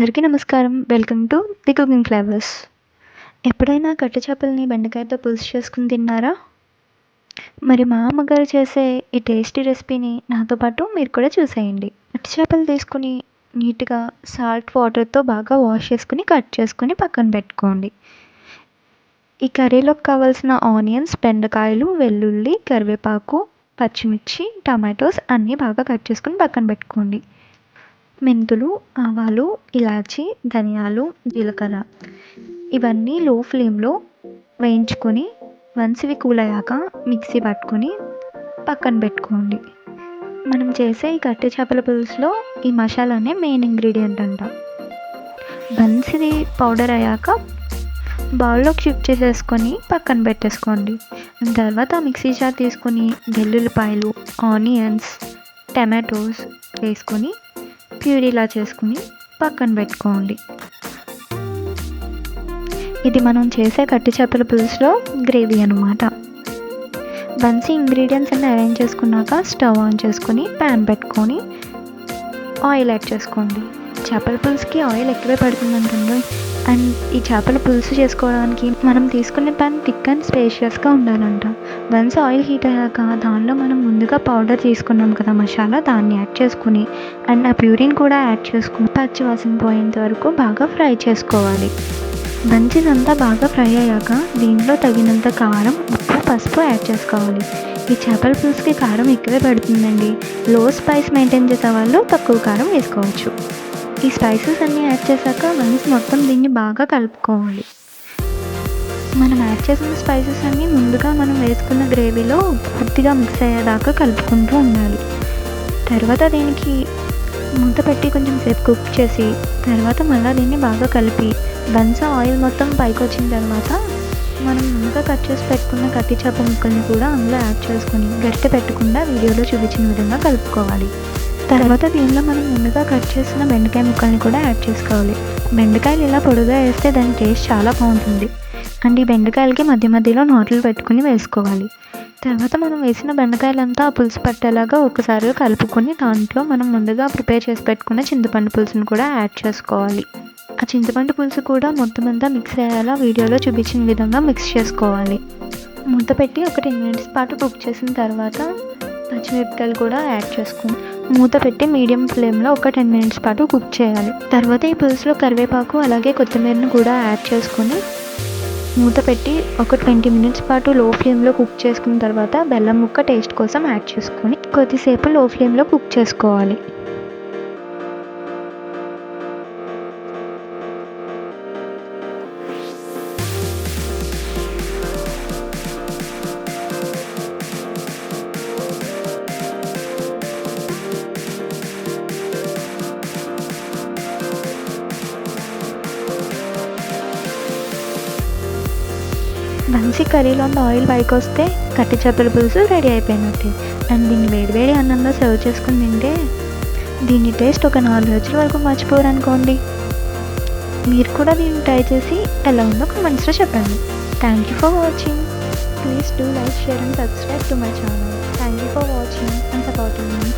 అందరికీ నమస్కారం. Welcome to the cooking flavours. ఎప్పుడైనా కట్ట చేపల్ని బెండకాయతో పులుసు చేసుకొని తిన్నారా? మరి మా అమ్మగారు చేసే ఈ టేస్టీ రెసిపీని నాతో పాటు మీరు కూడా చూసేయండి. కట్ట చేపలు తీసుకొని నీట్‌గా సాల్ట్ వాటర్‌తో బాగా వాష్ చేసుకొని, కట్ చేసుకొని పక్కన పెట్టుకోండి. ఈ కర్రీలోకి కావాల్సిన ఆనియన్స్, బెండకాయలు, వెల్లుల్లి, కరివేపాకు, పచ్చిమిర్చి, టమాటోస్ అన్నీ బాగా కట్ చేసుకొని పక్కన పెట్టుకోండి. మెంతులు, ఆవాలు, ఇలాచి, ధనియాలు, జీలకర్ర ఇవన్నీ లో ఫ్లేమ్‌లో వేయించుకొని వన్స్ ఇవి కూల్ అయ్యాక మిక్సీ పట్టుకొని పక్కన పెట్టుకోండి. మనం చేసే ఈ కట్టె చేపల పులుసులో ఈ మసాలానే మెయిన్ ఇంగ్రీడియంట్ అంట. వన్స్ ఇది పౌడర్ అయ్యాక బౌల్లోకి షిఫ్ట్ చేసేసుకొని పక్కన పెట్టేసుకోండి. తర్వాత మిక్సీ జార్ తీసుకొని వెల్లుల్లిపాయలు, ఆనియన్స్, టమాటోస్ వేసుకొని ప్యూరీలా చేసుకుని పక్కన పెట్టుకోండి. ఇది మనం చేసే కట్టి చేపల పులుసులో గ్రేవీ అనమాట. వన్స్ ఇంగ్రీడియంట్స్ అన్ని అరేంజ్ చేసుకున్నాక స్టవ్ ఆన్ చేసుకొని ప్యాన్ పెట్టుకొని ఆయిల్ యాడ్ చేసుకోండి. చేపల పులుసుకి ఆయిల్ ఎక్కువే పడుతుందంటుంది. అండ్ ఈ చేపల పులుసు చేసుకోవడానికి మనం తీసుకునే ప్యాన్ థిక్ అండ్ స్పేషియస్గా ఉండాలంట. వన్స్ ఆయిల్ హీట్ అయ్యాక దానిలో మనం ముందుగా పౌడర్ తీసుకున్నాం కదా మసాలా, దాన్ని యాడ్ చేసుకుని అండ్ ఆ ప్యూరిన్ కూడా యాడ్ చేసుకుని పచ్చి వాసన పోయేంత వరకు బాగా ఫ్రై చేసుకోవాలి. వన్స్ ఇదంతా బాగా ఫ్రై అయ్యాక దీంట్లో తగినంత కారం, ఉప్పు, పసుపు యాడ్ చేసుకోవాలి. ఈ చేపల పులుసుకి కారం ఎక్కువే పడుతుందండి. లో స్పైస్ మెయింటైన్ చేసే వాళ్ళు తక్కువ కారం వేసుకోవచ్చు. ఈ స్పైసెస్ అన్నీ యాడ్ చేశాక వన్స్ మొత్తం దీన్ని బాగా కలుపుకోవాలి. మనం యాడ్ చేసిన స్పైసెస్ అన్నీ ముందుగా మనం వేసుకున్న గ్రేవీలో పూర్తిగా మిక్స్ అయ్యేదాకా కలుపుకుంటూ ఉండాలి. తర్వాత దీనికి మూత పెట్టి కొంచెం సేపు కుక్ చేసి తర్వాత మళ్ళీ దీన్ని బాగా కలిపి వన్స్ ఆయిల్ మొత్తం పైకి వచ్చిన తర్వాత మనం ముందుగా కట్ చేసి పెట్టుకున్న కట్టి చేప ముక్కల్ని కూడా అందులో యాడ్ చేసుకొని గరిటె పెట్టకుండా వీడియోలో చూపించిన విధంగా కలుపుకోవాలి. తర్వాత దీనిలో మనం ముందుగా కట్ చేసిన బెండకాయ ముక్కల్ని కూడా యాడ్ చేసుకోవాలి. బెండకాయలు ఇలా పొడుగా వేస్తే దాని టేస్ట్ చాలా బాగుంటుంది. అండ్ ఈ బెండకాయలకి మధ్య మధ్యలో నాట్లు పెట్టుకుని వేసుకోవాలి. తర్వాత మనం వేసిన బెండకాయలంతా ఆ పులుసు పట్టేలాగా ఒకసారి కలుపుకొని దాంట్లో మనం ముందుగా ప్రిపేర్ చేసి పెట్టుకున్న చింతపండు పులుసును కూడా యాడ్ చేసుకోవాలి. ఆ చింతపండు పులుసు కూడా మొత్తం అంతా మిక్స్ అయ్యేలా వీడియోలో చూపించిన విధంగా మిక్స్ చేసుకోవాలి. మూత పెట్టి ఒక 10 మినిట్స్ పాటు కుక్ చేసిన తర్వాత పచ్చిమిరపకాయలు కూడా యాడ్ చేసుకుని మూత పెట్టి మీడియం ఫ్లేమ్లో ఒక 10 మినిట్స్ పాటు కుక్ చేయాలి. తర్వాత ఈ పులుసులో కరివేపాకు అలాగే కొత్తిమీరను కూడా యాడ్ చేసుకొని మూత పెట్టి ఒక 20 మినిట్స్ పాటు లో ఫ్లేమ్లో కుక్ చేసుకున్న తర్వాత బెల్లం ముక్క టేస్ట్ కోసం యాడ్ చేసుకొని కొద్దిసేపు లో ఫ్లేమ్లో కుక్ చేసుకోవాలి. వన్స్ ఈ కర్రీలో ఉన్న ఆయిల్ పైకి వస్తే కట్టి చేపల పులుసు రెడీ అయిపోయినట్టే. అండ్ దీన్ని వేడివేడి అన్నంలో సర్వ్ చేసుకుని తింటే దీని టేస్ట్ ఒక 4 రోజుల వరకు మర్చిపోరు అనుకోండి. మీరు కూడా దీన్ని ట్రై చేసి ఎలా ఉందో కామెంట్స్లో చెప్పండి. Thank you for watching. Please do like, share and subscribe to my channel. Thank you for watching and supporting me.